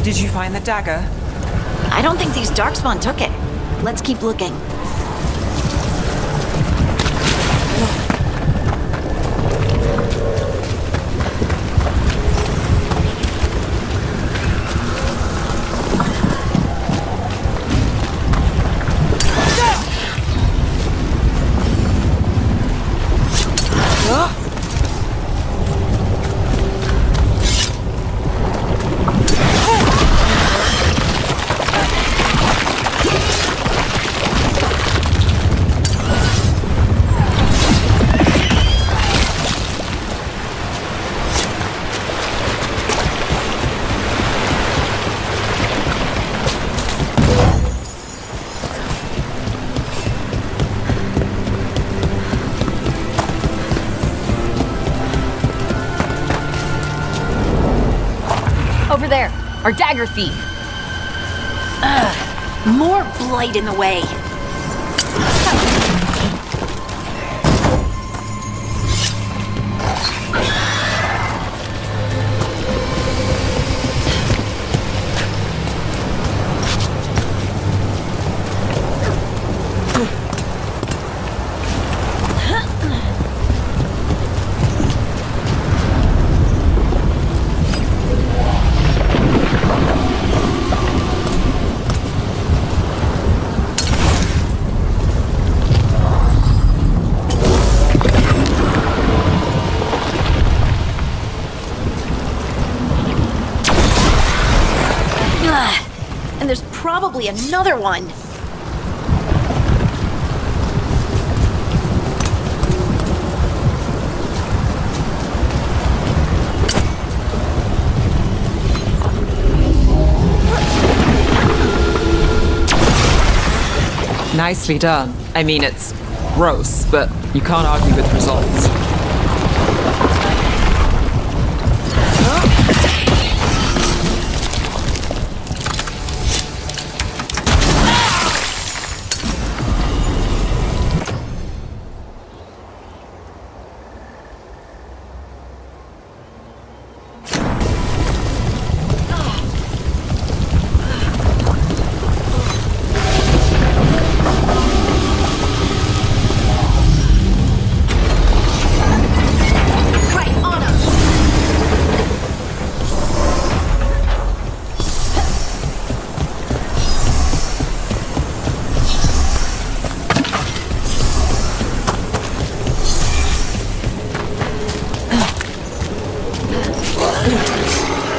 Did you find the dagger? I don't think these Darkspawn took it. Let's keep looking. Over there, our dagger thief. More blight in the way. And there's probably another one. Nicely done. I mean, it's gross, but you can't argue with results.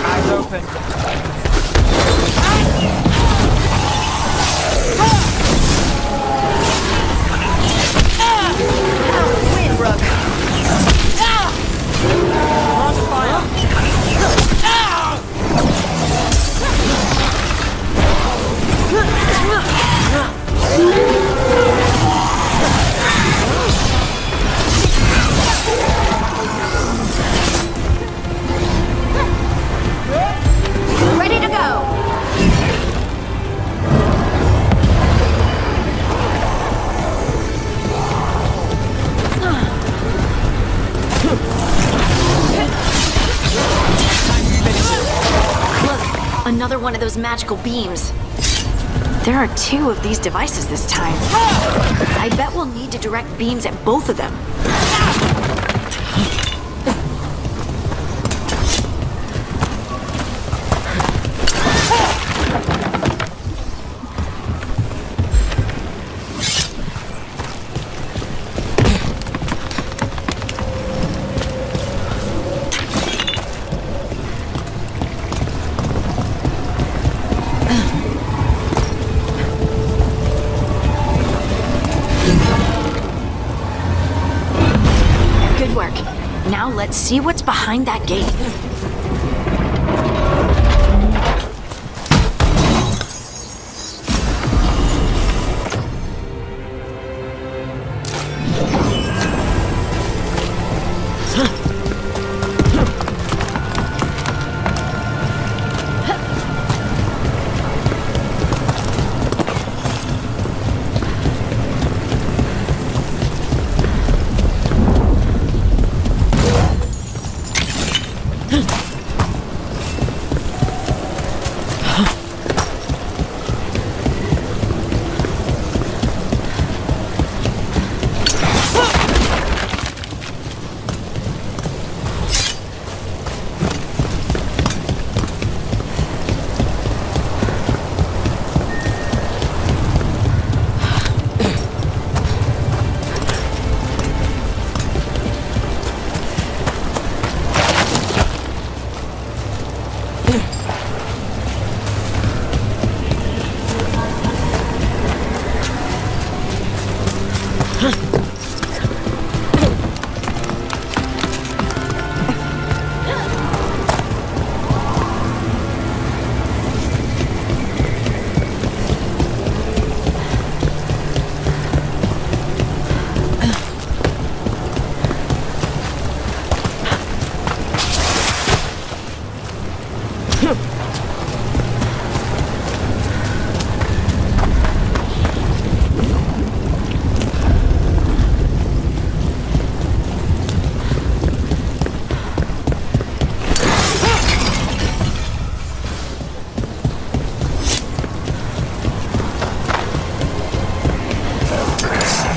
Eyes open. Win, Rook. Ready to go. Look, another one of those magical beams. There are 2 of these devices this time. I bet we'll need to direct beams at both of them. Let's see what's behind that gate.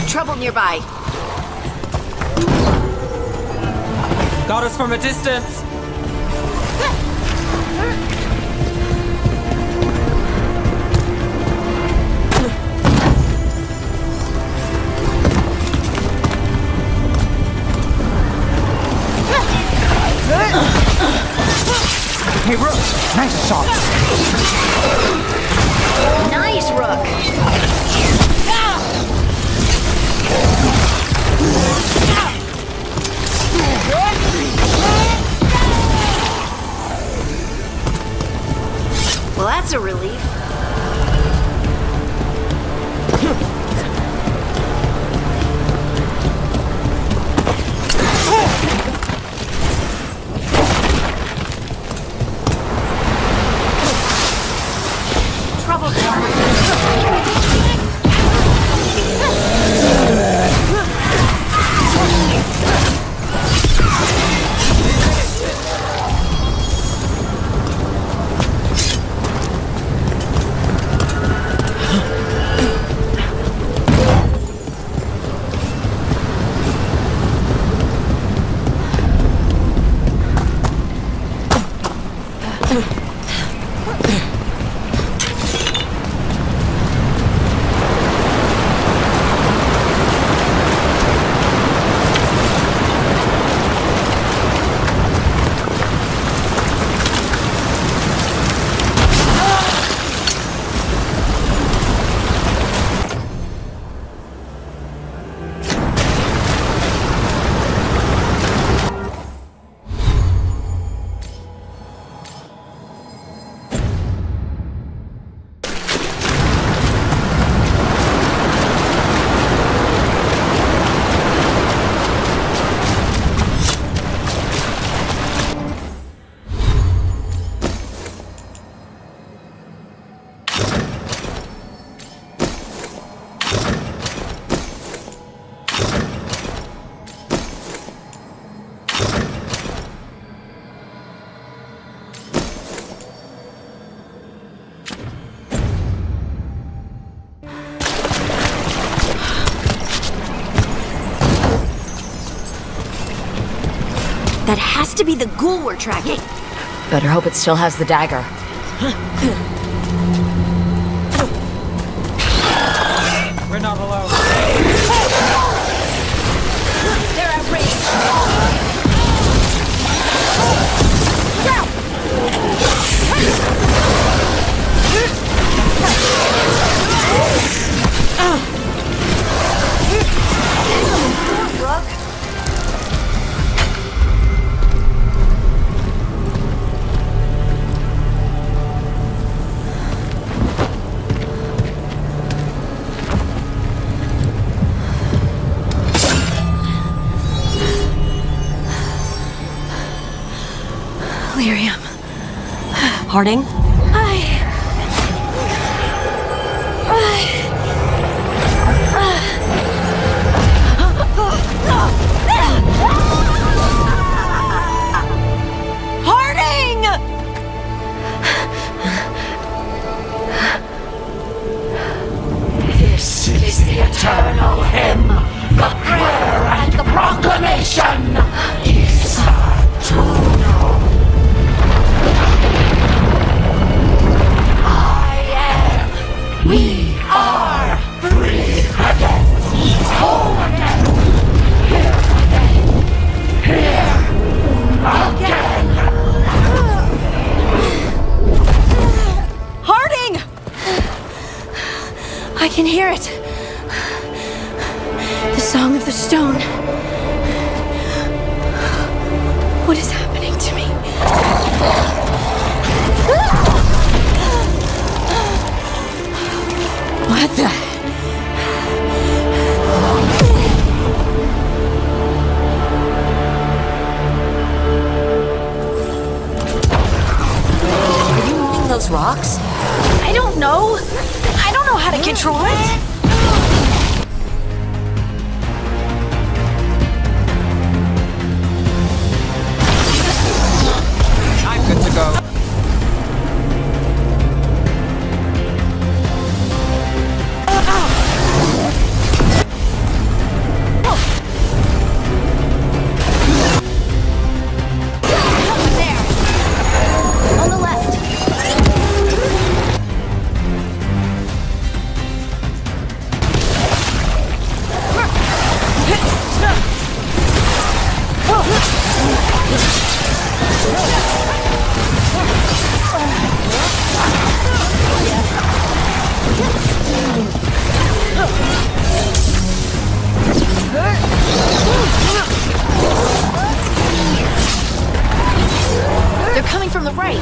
Trouble nearby. Got us from a distance. Hey, Rook! Nice shot! Nice, Rook! Well, that's a relief. Trouble. That has to be the ghoul we're tracking. Better hope it still has the dagger. We're not alone. They're outraged! delirium. Harding? Harding! This is the eternal hymn, the prayer and the proclamation. Isatuno. We are free again, whole again, here again. Harding! I can hear it. The song of the stone. What is happening to me? What the? Are you moving those rocks? I don't know. I don't know how to control it. I'm good to go. On the left. They're coming from the right.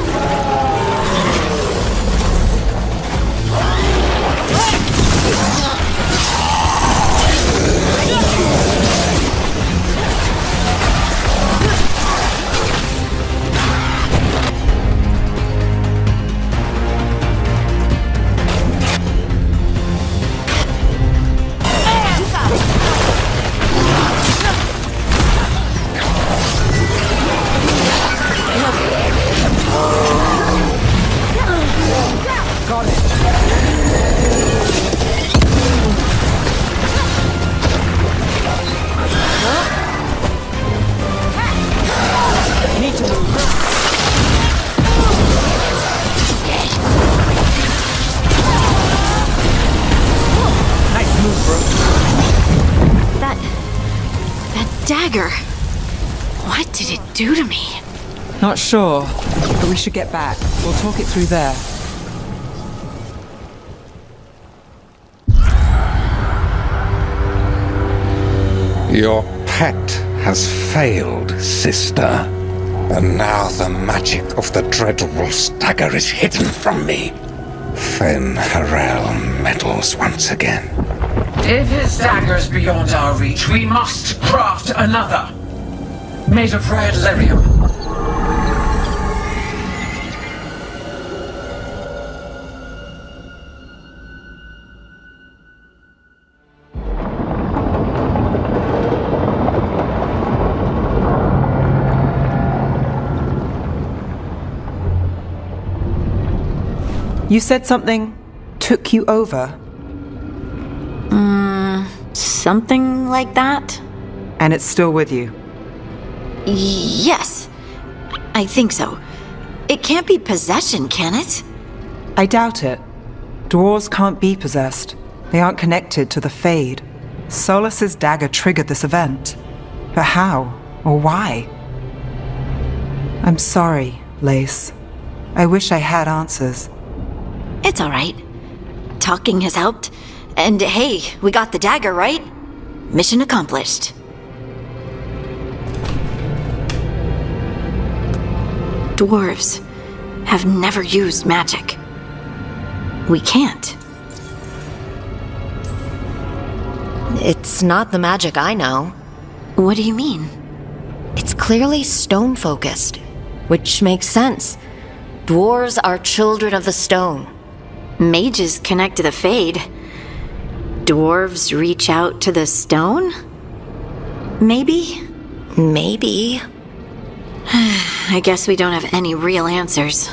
That dagger. What did it do to me? Not sure, but we should get back. We'll talk it through there. Your pet has failed, sister. And now the magic of the Dread Wolf's dagger is hidden from me. Fen Harel meddles once again. If his dagger's beyond our reach, we must craft another. Made of red lyrium. You said something took you over, Something like that? and it's still with you. Yes. I think so. It can't be possession, can it? I doubt it. Dwarves can't be possessed. They aren't connected to the Fade. Solus's dagger triggered this event. But how? Or why? I'm sorry, Lace. I wish I had answers. It's all right. Talking has helped. And hey, we got the dagger, right? Mission accomplished. Dwarves have never used magic. We can't. It's not the magic I know. What do you mean? It's clearly stone-focused. which makes sense. Dwarves are children of the stone. Mages connect to the Fade. Dwarves reach out to the stone? Maybe? Maybe. I guess we don't have any real answers.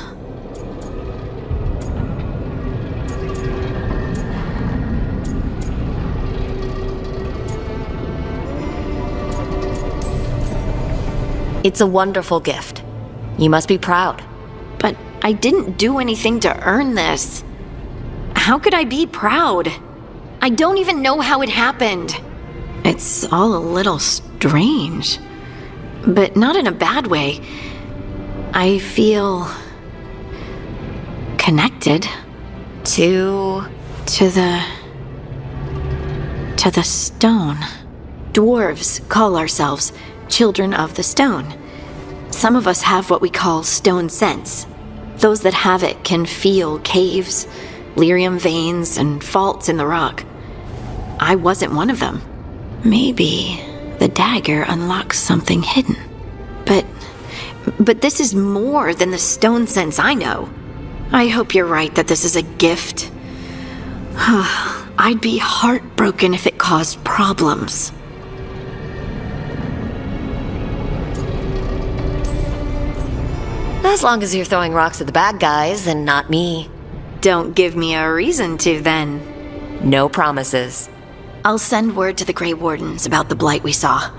It's a wonderful gift. You must be proud. But I didn't do anything to earn this. How could I be proud? I don't even know how it happened. It's all a little strange. But not in a bad way. I feel connected to the stone. Dwarves call ourselves children of the stone. Some of us have what we call stone sense. Those that have it can feel caves, lyrium veins, and faults in the rock. I wasn't one of them. Maybe the dagger unlocks something hidden. But this is more than the stone sense I know. I hope you're right that this is a gift. I'd be heartbroken if it caused problems. As long as you're throwing rocks at the bad guys and not me. Don't give me a reason to, then. No promises. I'll send word to the Grey Wardens about the blight we saw.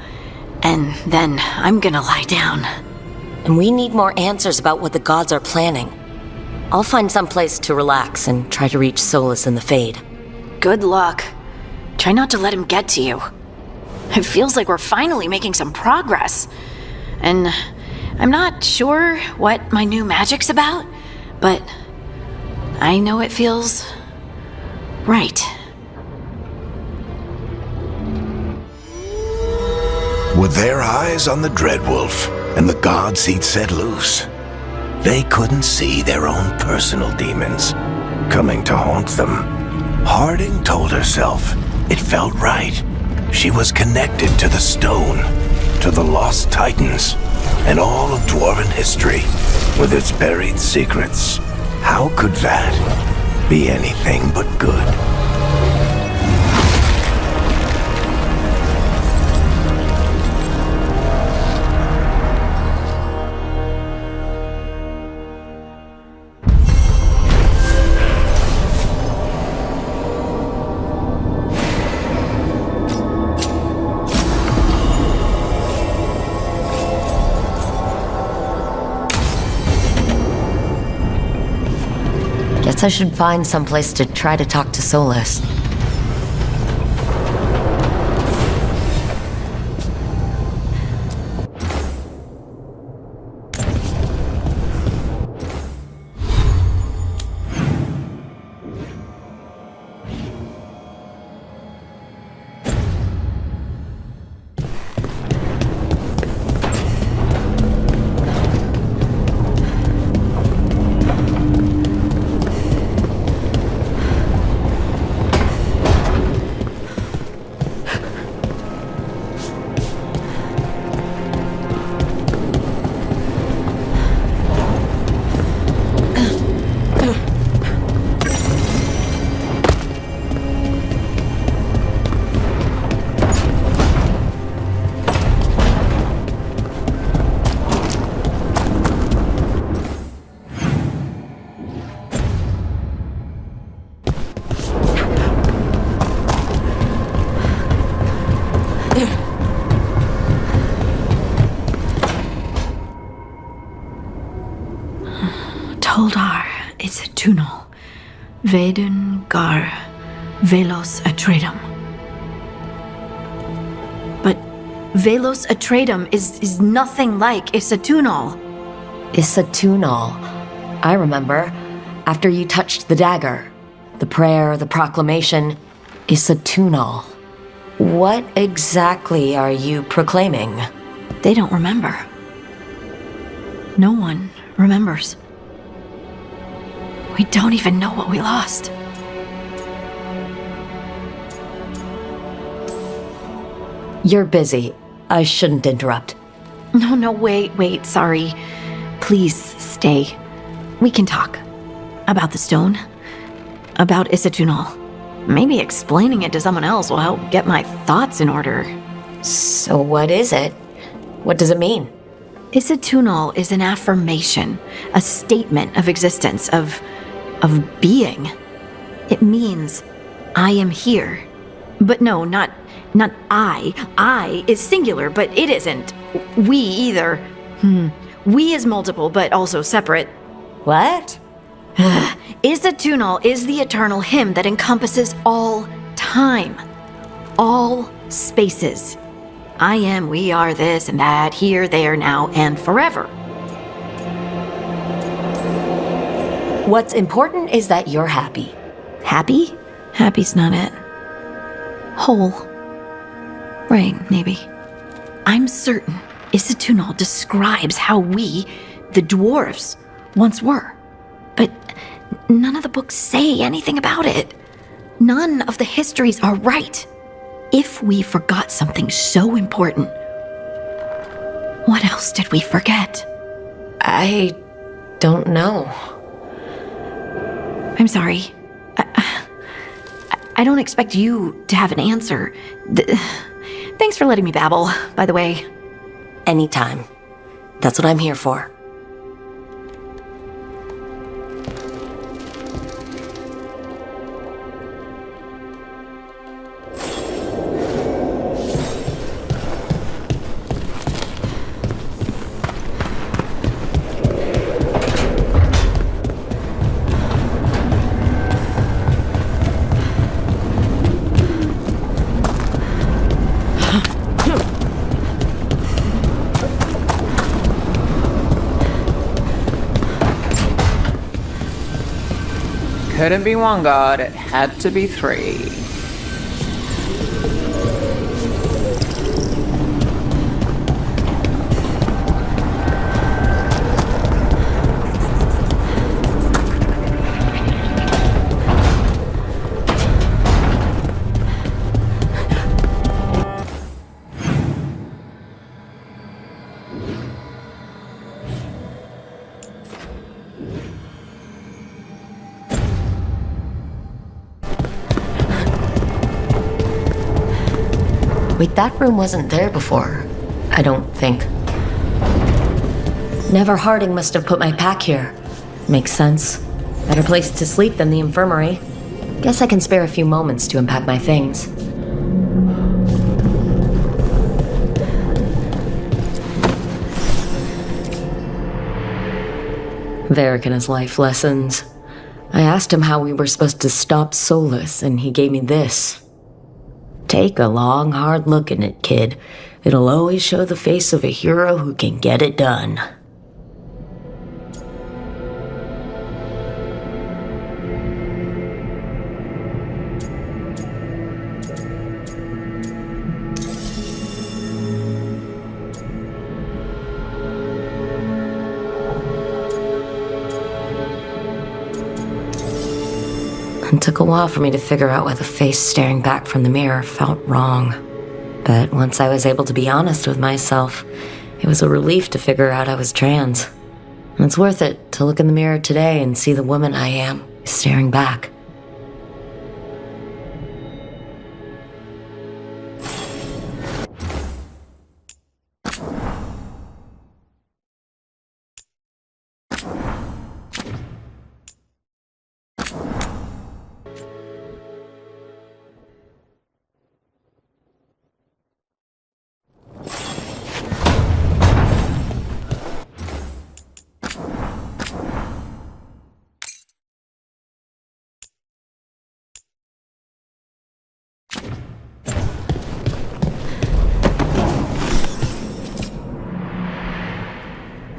And then I'm gonna lie down. And we need more answers about what the gods are planning. I'll find some place to relax and try to reach Solus in the Fade. Good luck. Try not to let him get to you. It feels like we're finally making some progress. And I'm not sure what my new magic's about, but I know it feels right. With their eyes on the Dreadwolf and the gods he'd set loose, they couldn't see their own personal demons coming to haunt them. Harding told herself it felt right. She was connected to the stone, to the lost titans, and all of dwarven history with its buried secrets. How could that be anything but good? Guess I should find someplace to try to talk to Solus. Toldar is a tunnel. Veilguard, Velos Atreitum. But Velos Atreitum is nothing like Isatunal. Isatunal. I remember. After you touched the dagger. The prayer, the proclamation. Isatunal. What exactly are you proclaiming? They don't remember. No one remembers. We don't even know what we lost. You're busy. I shouldn't interrupt. No, wait, sorry. please stay. We can talk. About the stone. About Isatunal. Maybe explaining it to someone else will help get my thoughts in order. So what is it? What does it mean? Isatunal is an affirmation, a statement of existence, of being. It means, I am here. But no, not I. I is singular, but it isn't. We either. We is multiple, but also separate. What? Isatunal is the eternal hymn that encompasses all time. All spaces. I am, we are, this and that, here, there, now, and forever. What's important is that you're happy. Happy? Happy's not it. Whole. Right, maybe. I'm certain Isatunal describes how we, the dwarves, once were. But none of the books say anything about it. None of the histories are right. If we forgot something so important, what else did we forget? I don't know. I'm sorry. I don't expect you to have an answer. Thanks for letting me babble, by the way. Anytime. That's what I'm here for. Couldn't be one god, it had to be three. Wait, that room wasn't there before. I don't think. Never Harding must have put my pack here. Makes sense. Better place to sleep than the infirmary. Guess I can spare a few moments to unpack my things. Varric and his life lessons. I asked him how we were supposed to stop Solus, and he gave me this. Take a long, hard look at it, kid. It'll always show the face of a hero who can get it done. It took a while for me to figure out why the face staring back from the mirror felt wrong. But once I was able to be honest with myself, it was a relief to figure out I was trans. And it's worth it to look in the mirror today and see the woman I am staring back.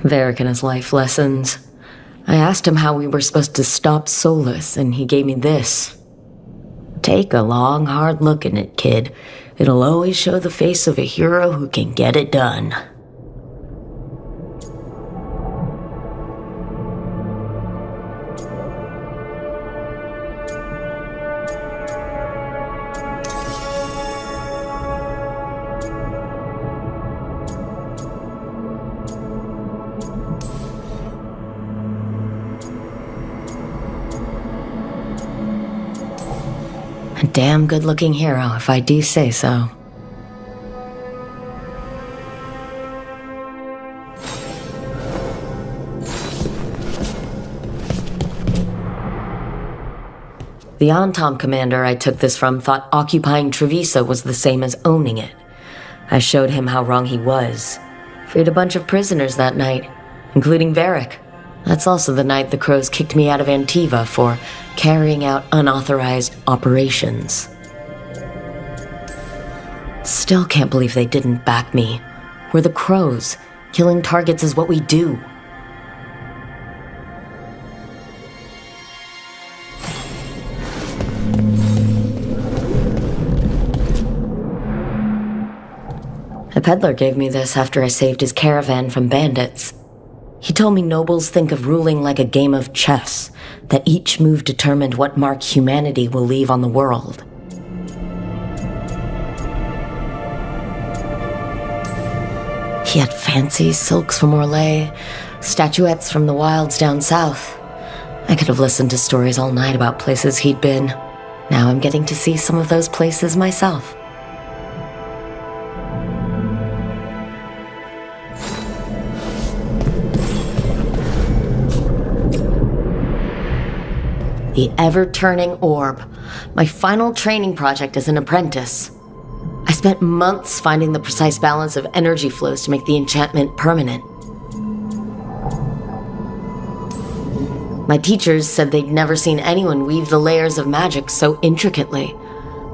Varric and his life lessons. I asked him how we were supposed to stop Solus, and he gave me this. Take a long, hard look at it, kid. It'll always show the face of a hero who can get it done. A damn good-looking hero, if I do say so. The Antom commander I took this from thought occupying Treviso was the same as owning it. I showed him how wrong he was. Freed a bunch of prisoners that night, including Varric. That's also the night the Crows kicked me out of Antiva for carrying out unauthorized operations. Still can't believe they didn't back me. We're the Crows. Killing targets is what we do. A peddler gave me this after I saved his caravan from bandits. He told me nobles think of ruling like a game of chess, that each move determined what mark humanity will leave on the world. He had fancy silks from Orlais, statuettes from the wilds down south. I could have listened to stories all night about places he'd been. Now I'm getting to see some of those places myself. The ever-turning orb. My final training project as an apprentice. I spent months finding the precise balance of energy flows to make the enchantment permanent. My teachers said they'd never seen anyone weave the layers of magic so intricately,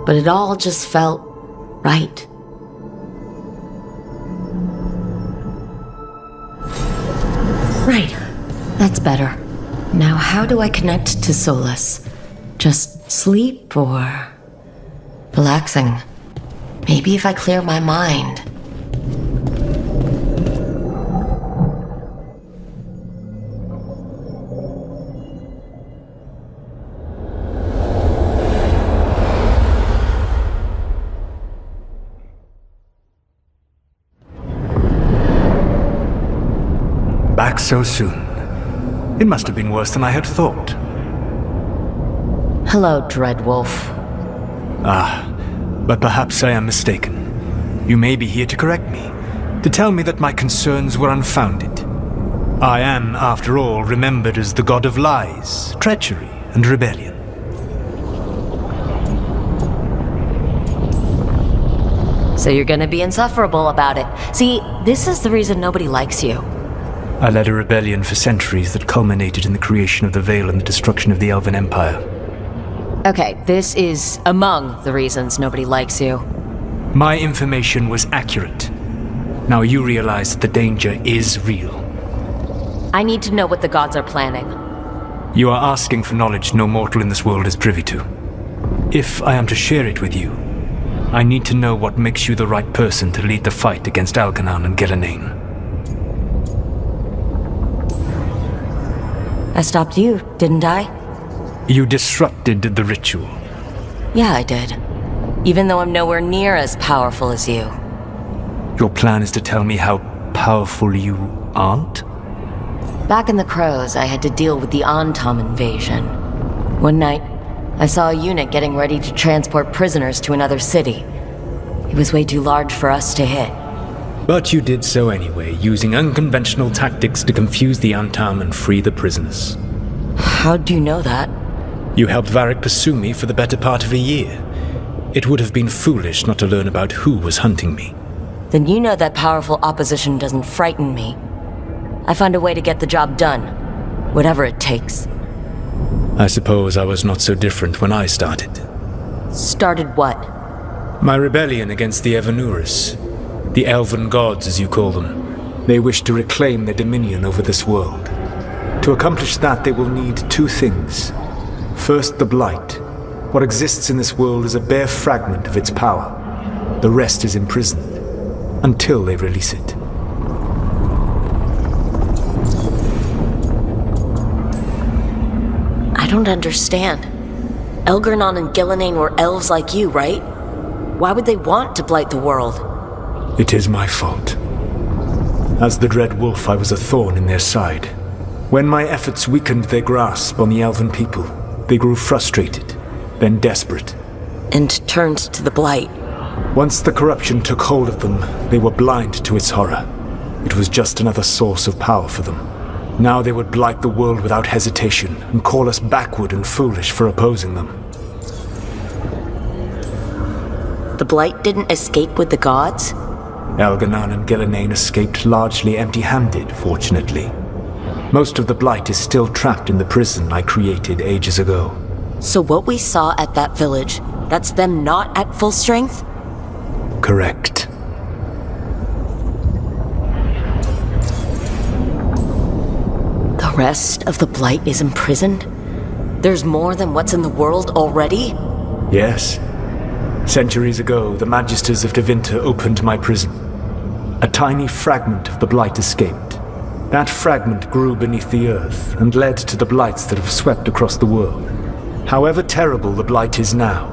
but it all just felt right. Right. That's better. Now, how do I connect to Solus? Just sleep or relaxing? Maybe if I clear my mind. Back so soon. It must have been worse than I had thought. Hello, Dreadwolf. But perhaps I am mistaken. You may be here to correct me, to tell me that my concerns were unfounded. I am, after all, remembered as the god of lies, treachery, and rebellion. So you're gonna be insufferable about it. See, this is the reason nobody likes you. I led a rebellion for centuries that culminated in the creation of the Veil and the destruction of the Elven Empire. Okay, this is among the reasons nobody likes you. My information was accurate. Now you realize that the danger is real. I need to know what the gods are planning. You are asking for knowledge no mortal in this world is privy to. If I am to share it with you, I need to know what makes you the right person to lead the fight against Algernon and Gelanain. I stopped you, didn't I? You disrupted the ritual. Yeah, I did. Even though I'm nowhere near as powerful as you. Your plan is to tell me how powerful you aren't? Back in the Crows, I had to deal with the Antom invasion. One night, I saw a unit getting ready to transport prisoners to another city. It was way too large for us to hit. But you did so anyway, using unconventional tactics to confuse the Antom and free the prisoners. How'd you know that? You helped Varric pursue me for the better part of a year. It would have been foolish not to learn about who was hunting me. Then you know that powerful opposition doesn't frighten me. I find a way to get the job done, whatever it takes. I suppose I was not so different when I started. Started what? My rebellion against the Evanuris. The Elven gods, as you call them. They wish to reclaim their dominion over this world. To accomplish that, they will need two things. First, the Blight. What exists in this world is a bare fragment of its power. The rest is imprisoned, until they release it. I don't understand. Elgernon and Gelanain were elves like you, right? Why would they want to blight the world? It is my fault. As the Dread Wolf, I was a thorn in their side. When my efforts weakened their grasp on the Elven people, they grew frustrated, then desperate. and turned to the Blight. Once the corruption took hold of them, they were blind to its horror. It was just another source of power for them. Now they would blight the world without hesitation and call us backward and foolish for opposing them. The Blight didn't escape with the gods? Elganan and Gillenane escaped largely empty-handed, fortunately. Most of the Blight is still trapped in the prison I created ages ago. So what we saw at that village, that's them not at full strength? Correct. The rest of the Blight is imprisoned? There's more than what's in the world already? Yes. Centuries ago, the Magisters of Tevinter opened my prison. A tiny fragment of the Blight escaped. That fragment grew beneath the earth and led to the Blights that have swept across the world. However terrible the Blight is now,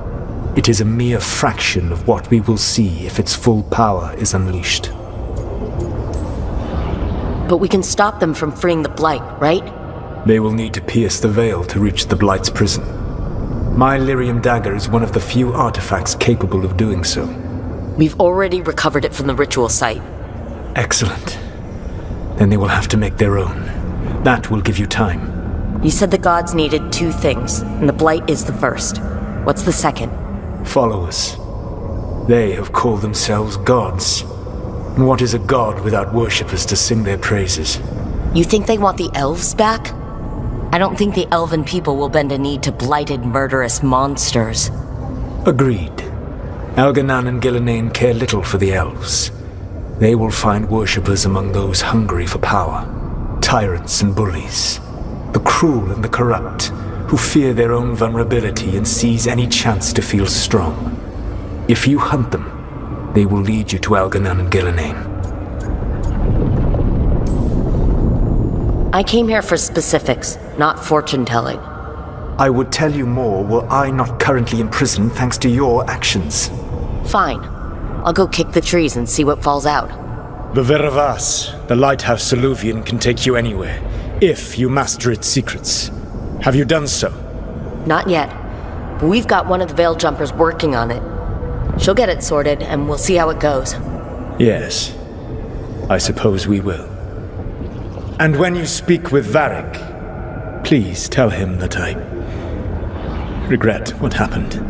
it is a mere fraction of what we will see if its full power is unleashed. But we can stop them from freeing the Blight, right? They will need to pierce the veil to reach the Blight's prison. My Lyrium dagger is one of the few artifacts capable of doing so. We've already recovered it from the ritual site. Excellent. Then they will have to make their own. That will give you time. You said the gods needed 2 things, and the Blight is the first. What's the second? Followers. They have called themselves gods. And what is a god without worshippers to sing their praises? You think they want the elves back? I don't think the elven people will bend a knee to blighted, murderous monsters. Agreed. Elganan and Gillenane care little for the elves. They will find worshippers among those hungry for power. Tyrants and bullies. The cruel and the corrupt, who fear their own vulnerability and seize any chance to feel strong. If you hunt them, they will lead you to Elganan and Gillenane. I came here for specifics, not fortune-telling. I would tell you more were I not currently in prison thanks to your actions. Fine. I'll go kick the trees and see what falls out. The Veravas, the lighthouse Soluvian, can take you anywhere, if you master its secrets. Have you done so? Not yet, but we've got one of the Veil Jumpers working on it. She'll get it sorted, and we'll see how it goes. Yes, I suppose we will. And when you speak with Varric, please tell him that I regret what happened.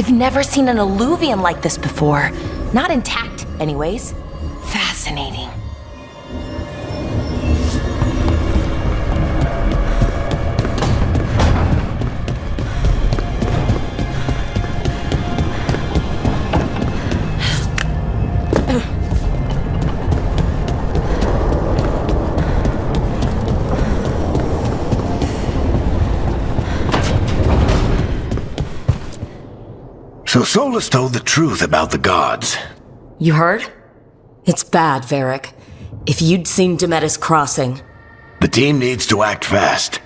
I've never seen an alluvium like this before. Not intact, anyways. Fascinating. So Solus told the truth about the gods. You heard? It's bad, Varric. If you'd seen Demetus crossing... The team needs to act fast.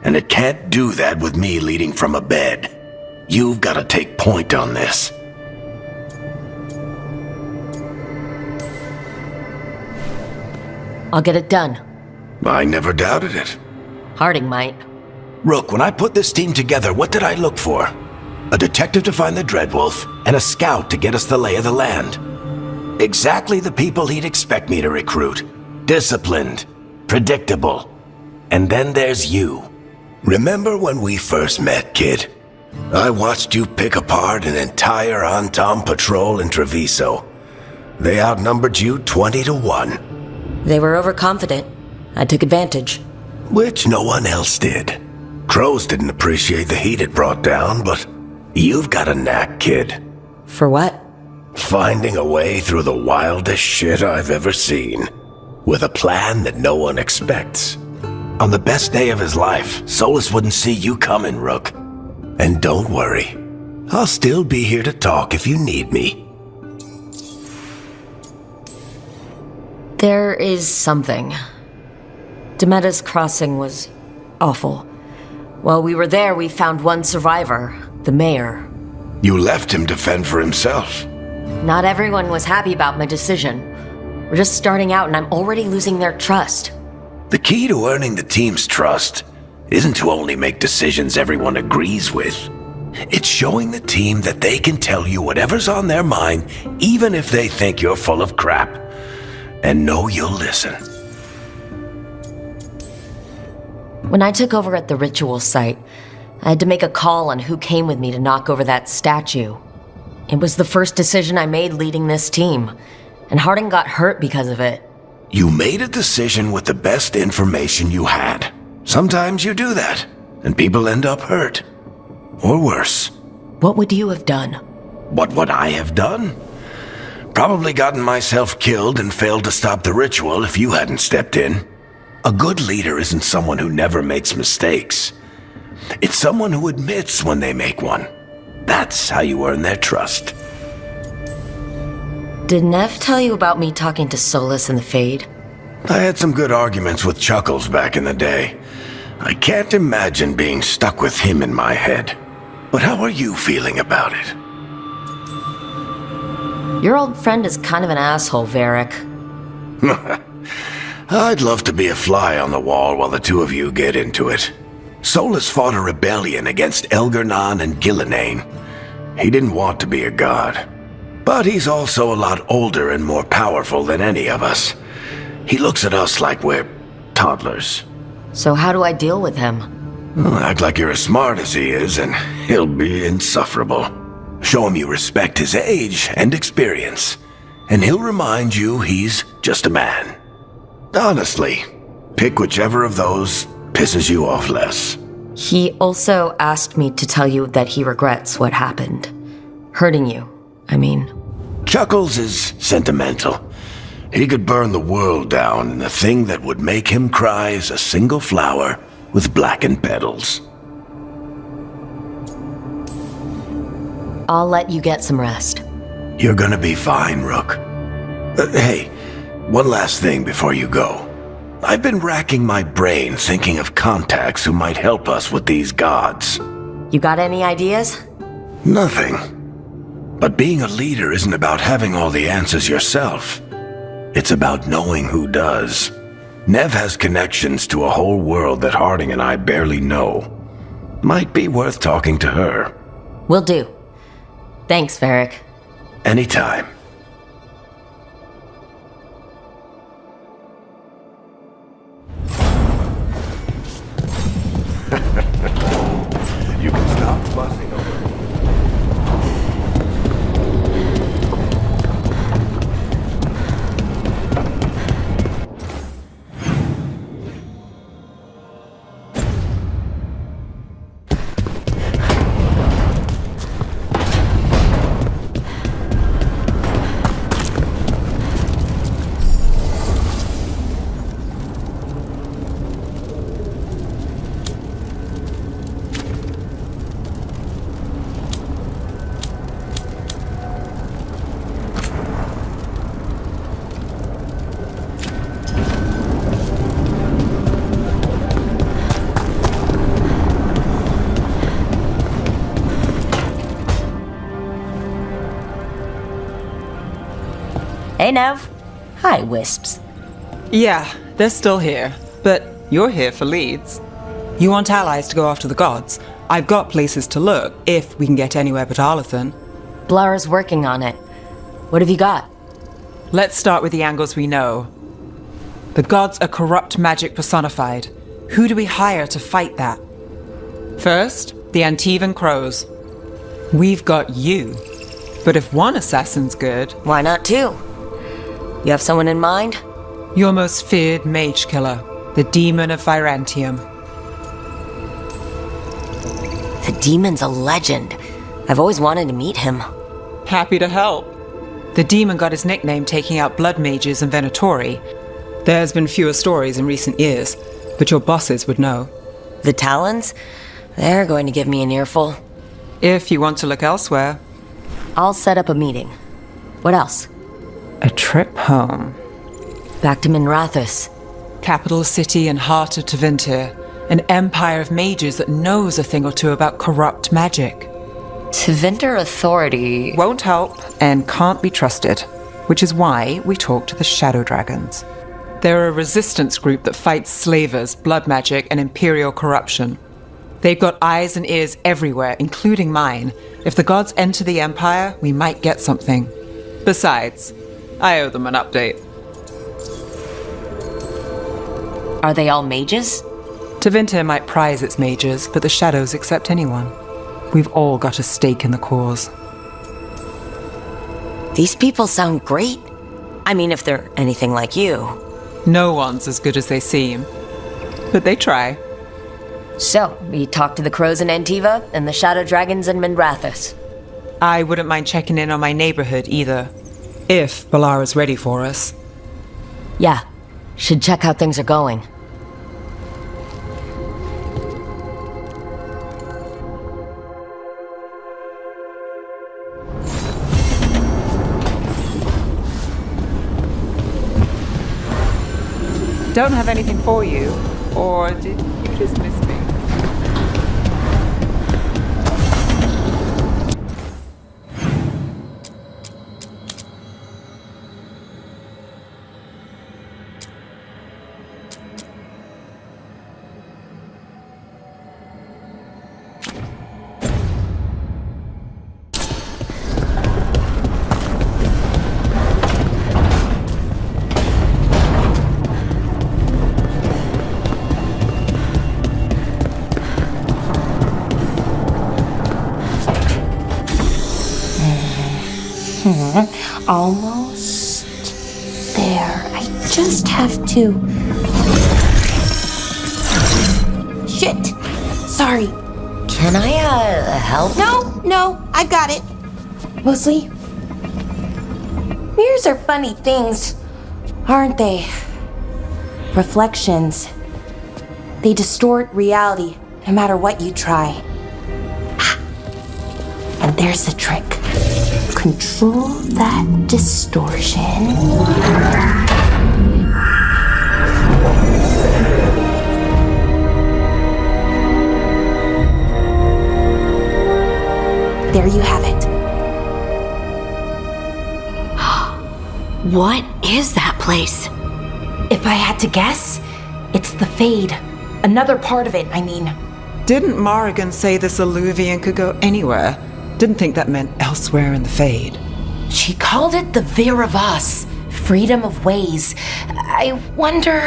And it can't do that with me leading from a bed. You've got to take point on this. I'll get it done. I never doubted it. Harding might. Rook, when I put this team together, what did I look for? A detective to find the Dreadwolf, and a scout to get us the lay of the land. Exactly the people he'd expect me to recruit. Disciplined, predictable. And then there's you. Remember when we first met, kid? I watched you pick apart an entire Antom patrol in Treviso. They outnumbered you 20 to 1. They were overconfident. I took advantage. Which no one else did. Crows didn't appreciate the heat it brought down, but you've got a knack, kid. For what? Finding a way through the wildest shit I've ever seen. With a plan that no one expects. On the best day of his life, Solus wouldn't see you coming, Rook. And don't worry. I'll still be here to talk if you need me. There is something. Demetus Crossing was awful. While we were there, we found one survivor, the mayor. You left him to fend for himself. Not everyone was happy about my decision. We're just starting out and I'm already losing their trust. The key to earning the team's trust isn't to only make decisions everyone agrees with. It's showing the team that they can tell you whatever's on their mind, even if they think you're full of crap. And know you'll listen. When I took over at the ritual site, I had to make a call on who came with me to knock over that statue. It was the first decision I made leading this team, and Harding got hurt because of it. You made a decision with the best information you had. Sometimes you do that, and people end up hurt. Or worse. What would you have done? What would I have done? Probably gotten myself killed and failed to stop the ritual if you hadn't stepped in. A good leader isn't someone who never makes mistakes. It's someone who admits when they make one. That's how you earn their trust. Did Nev tell you about me talking to Solus in the Fade? I had some good arguments with Chuckles back in the day. I can't imagine being stuck with him in my head. But how are you feeling about it? Your old friend is kind of an asshole, Varric. I'd love to be a fly on the wall while the two of you get into it. Solus fought a rebellion against Elgernon and Gillinane. He didn't want to be a god. But he's also a lot older and more powerful than any of us. He looks at us like we're toddlers. So how do I deal with him? Act like you're as smart as he is, and he'll be insufferable. Show him you respect his age and experience, and he'll remind you he's just a man. Honestly, pick whichever of those pisses you off less. He also asked me to tell you that he regrets what happened. Hurting you, I mean. Chuckles is sentimental. He could burn the world down, and the thing that would make him cry is a single flower with blackened petals. I'll let you get some rest. You're gonna be fine, Rook. Hey, one last thing before you go. I've been racking my brain thinking of contacts who might help us with these gods. You got any ideas? Nothing. But being a leader isn't about having all the answers yourself. It's about knowing who does. Nev has connections to a whole world that Harding and I barely know. Might be worth talking to her. Will do. Thanks, Varric. Anytime. You can stop fussing over it. Nev. Hi, Wisps. Yeah, they're still here. But you're here for leads. You want allies to go after the gods? I've got places to look, if we can get anywhere but Arlathan. Blara's working on it. What have you got? Let's start with the angles we know. The gods are corrupt magic personified. Who do we hire to fight that? First, the Antivan Crows. We've got you. But if one assassin's good... Why not two? You have someone in mind? Your most feared mage killer, the Demon of Virantium. The demon's a legend. I've always wanted to meet him. Happy to help. The demon got his nickname taking out blood mages and Venatori. There's been fewer stories in recent years, but your bosses would know. The Talons? They're going to give me an earful. If you want to look elsewhere. I'll set up a meeting. What else? A trip home. Back to Minrathous. Capital city and heart of Tevinter. An empire of mages that knows a thing or two about corrupt magic. Tevinter authority... Won't help and can't be trusted, which is why we talk to the Shadow Dragons. They're a resistance group that fights slavers, blood magic, and imperial corruption. They've got eyes and ears everywhere, including mine. If the gods enter the empire, we might get something. Besides, I owe them an update. Are they all mages? Tevinter might prize its mages, but the Shadows accept anyone. We've all got a stake in the cause. These people sound great. I mean, if they're anything like you. No one's as good as they seem. But they try. So, we talked to the Crows in Antiva and the Shadow Dragons in Minrathous. I wouldn't mind checking in on my neighborhood either. If Balara's ready for us. Yeah, should check how things are going. Don't have anything for you, or did you just miss me? Almost there. I just have to... Shit! Sorry. Can I, help? No, I've got it. Mostly, mirrors are funny things, aren't they? Reflections. They distort reality, no matter what you try. And there's the trick. Control that distortion. There you have it. What is that place? If I had to guess, it's the Fade. Another part of it, I mean. Didn't Morrigan say this Alluvian could go anywhere? Didn't think that meant elsewhere in the Fade. She called it the Vir of Us, freedom of ways. I wonder...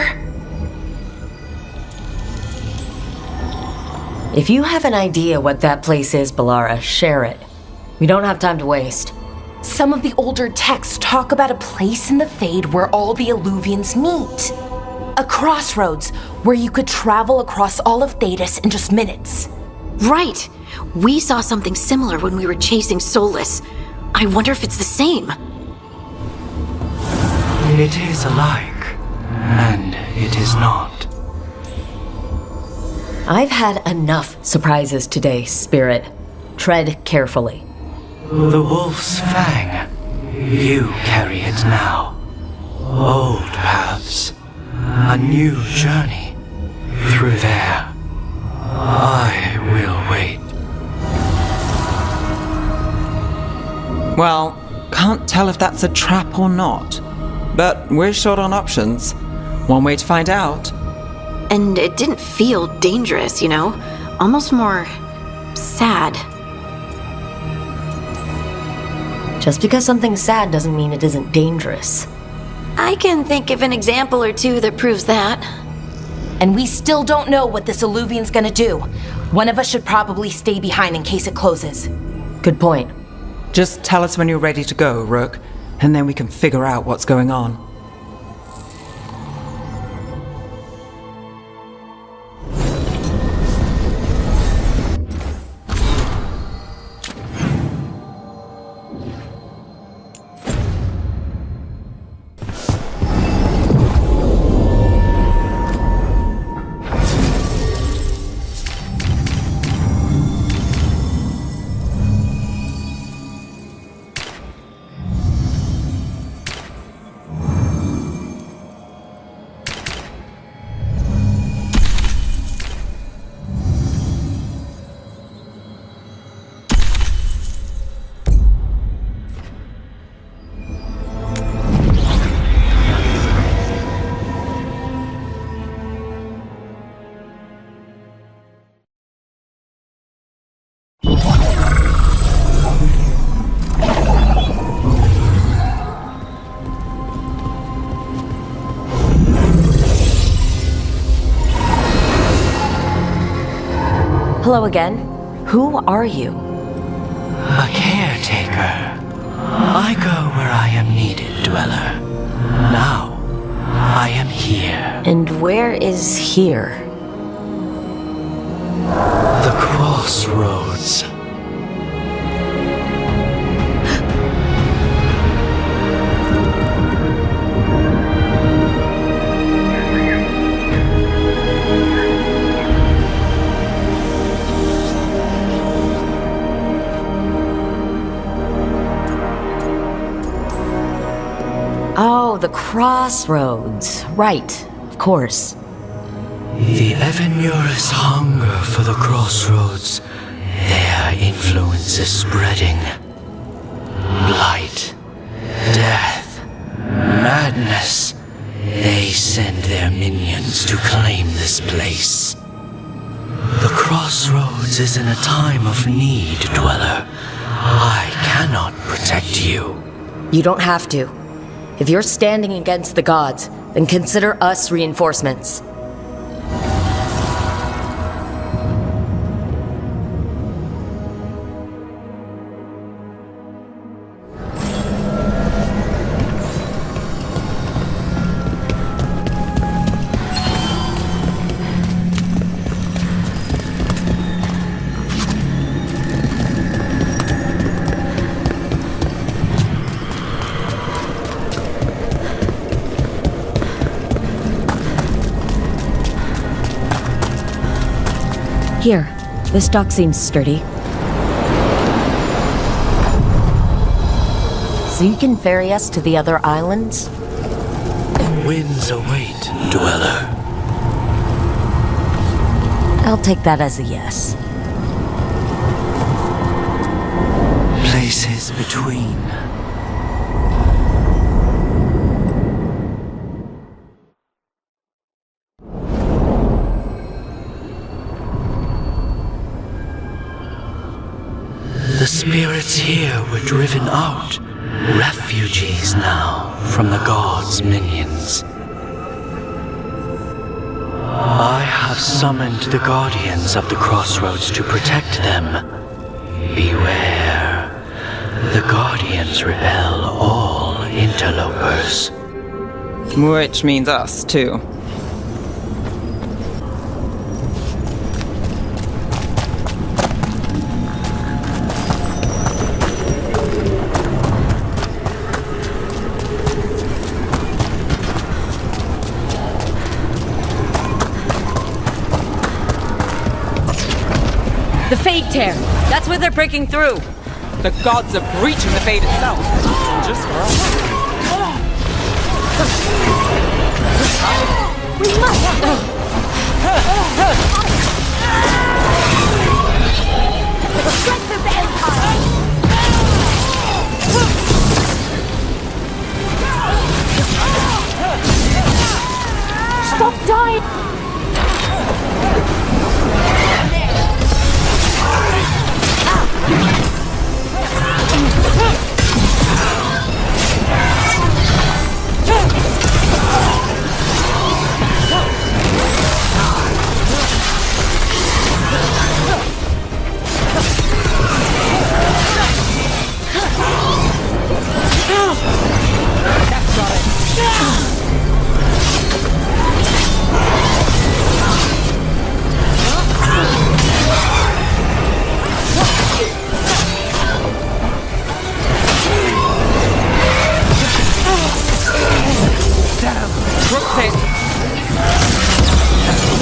If you have an idea what that place is, Balara, share it. We don't have time to waste. Some of the older texts talk about a place in the Fade where all the Alluvians meet. A crossroads where you could travel across all of Thedas in just minutes. Right. We saw something similar when we were chasing Solus. I wonder if it's the same. It is alike, and it is not. I've had enough surprises today, Spirit. Tread carefully. The wolf's fang. You carry it now. Old paths. A new journey. Through there. I will wait. Well, can't tell if that's a trap or not. but we're short on options. One way to find out. And it didn't feel dangerous, you know? Almost more sad. Just because something's sad doesn't mean it isn't dangerous. I can think of an example or two that proves that. And we still don't know what this alluvian's gonna do. One of us should probably stay behind in case it closes. Good point. Just tell us when you're ready to go, Rook, and then we can figure out what's going on. Hello again. Who are you? A caretaker. I go where I am needed, Dweller. Now, I am here. And where is here? The crossroads. Oh, the crossroads. Right, of course. The Evanurus hunger for the crossroads. Their influence is spreading. Blight, death, madness. They send their minions to claim this place. The crossroads is in a time of need, Dweller. I cannot protect you. You don't have to. If you're standing against the gods, then consider us reinforcements. Here, this dock seems sturdy. So you can ferry us to the other islands? Winds await, Dweller. I'll take that as a yes. Places between. The spirits here were driven out, refugees now from the gods' minions. I have summoned the guardians of the crossroads to protect them. Beware. The guardians repel all interlopers. Which means us, too. The Fade Tear! That's where they're breaking through! The gods are breaching the fate itself. Just for us. We must! The strength of the Empire! Stop dying!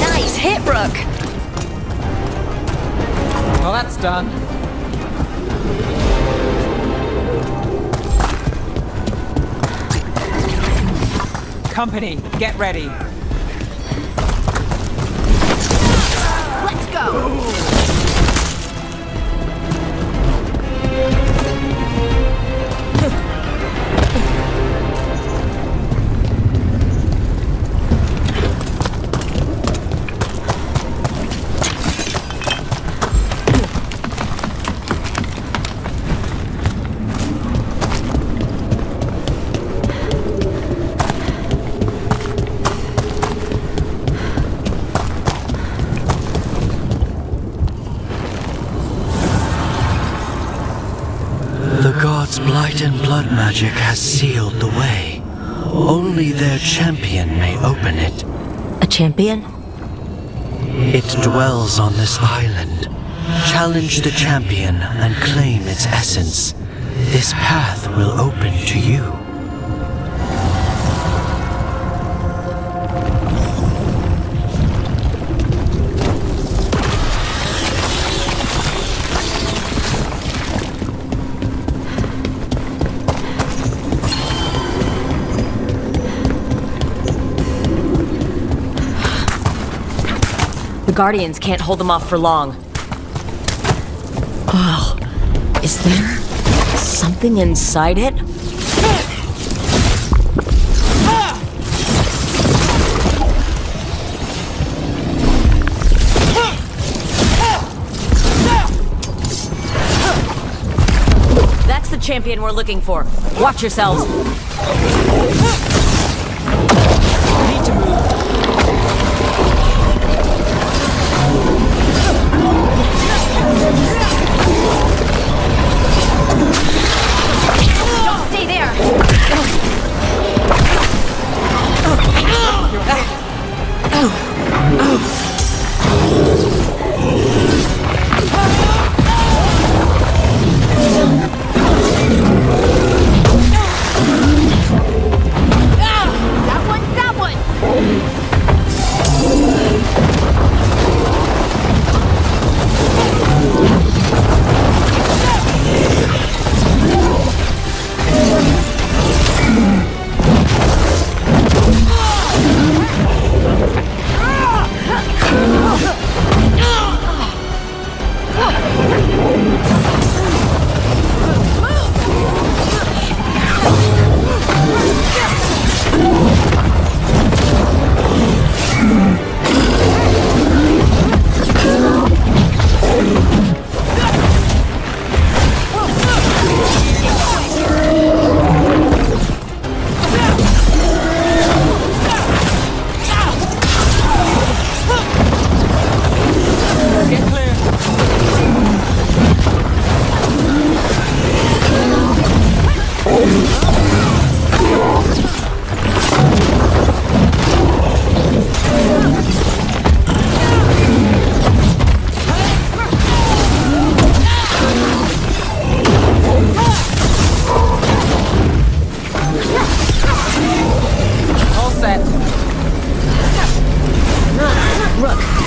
Nice hit, Rook. Well, that's done. Company, get ready. Let's go! The gods' blight and blood magic has sealed the way. Only their champion may open it. A champion? It dwells on this island. Challenge the champion and claim its essence. This path will open to you. The Guardians can't hold them off for long. Oh, is there something inside it? That's the champion we're looking for. Watch yourselves. Need to move. Don't stay there! That one!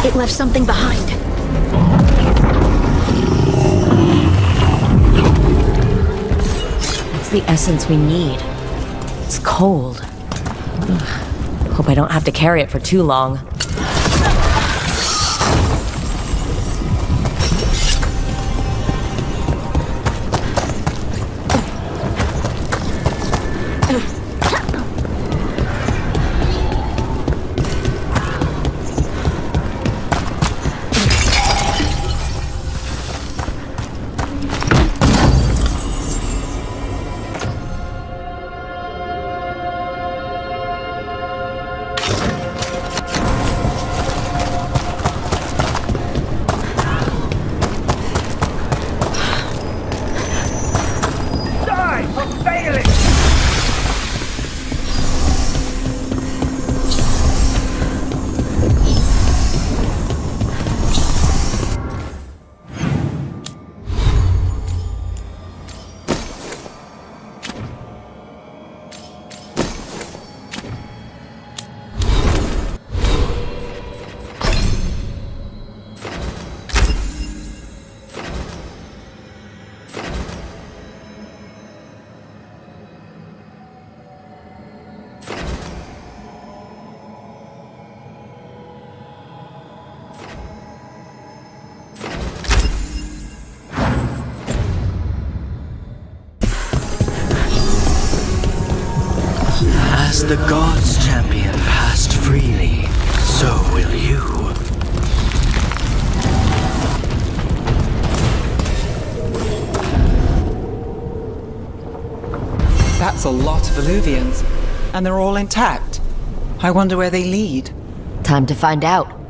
It left something behind. It's the essence we need. It's cold. Ugh. Hope I don't have to carry it for too long. the gods' champion passed freely, so will you. That's a lot of Illuvians, and they're all intact. I wonder where they lead. Time to find out.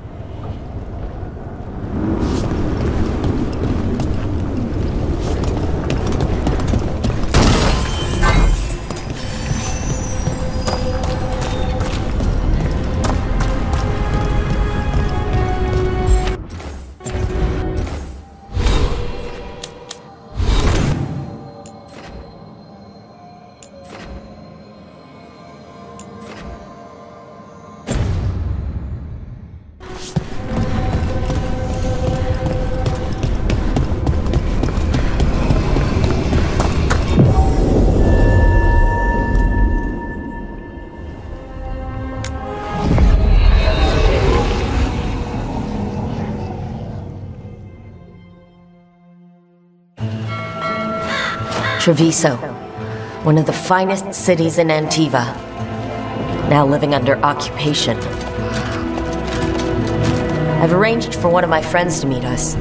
Treviso, one of the finest cities in Antiva, now living under occupation. I've arranged for one of my friends to meet us.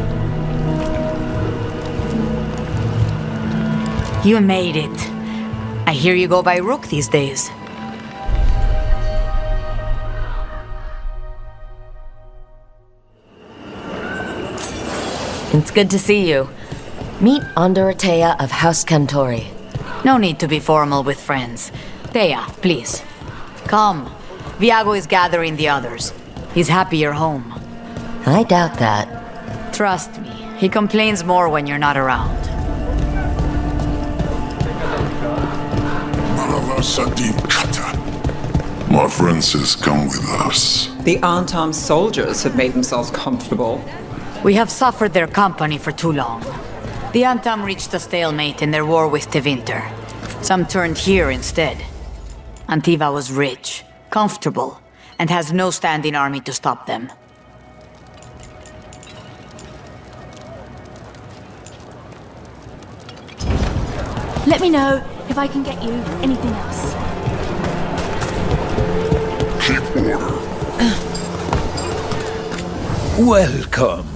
You made it. I hear you go by Rook these days. It's good to see you. Meet Andorotea of House Cantori. No need to be formal with friends. Thea, please. Come. Viago is gathering the others. He's happy you're home. I doubt that. Trust me, he complains more when you're not around. My friend says come with us. The unarmed soldiers have made themselves comfortable. We have suffered their company for too long. The Antam reached a stalemate in their war with Tevinter. Some turned here instead. Antiva was rich, comfortable, and has no standing army to stop them. Let me know if I can get you anything else. Keep order. Welcome.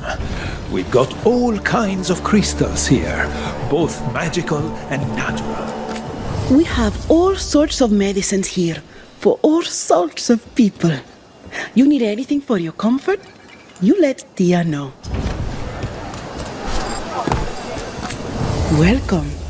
We've got all kinds of crystals here, both magical and natural. We have all sorts of medicines here for all sorts of people. You need anything for your comfort? You let Tia know. Welcome.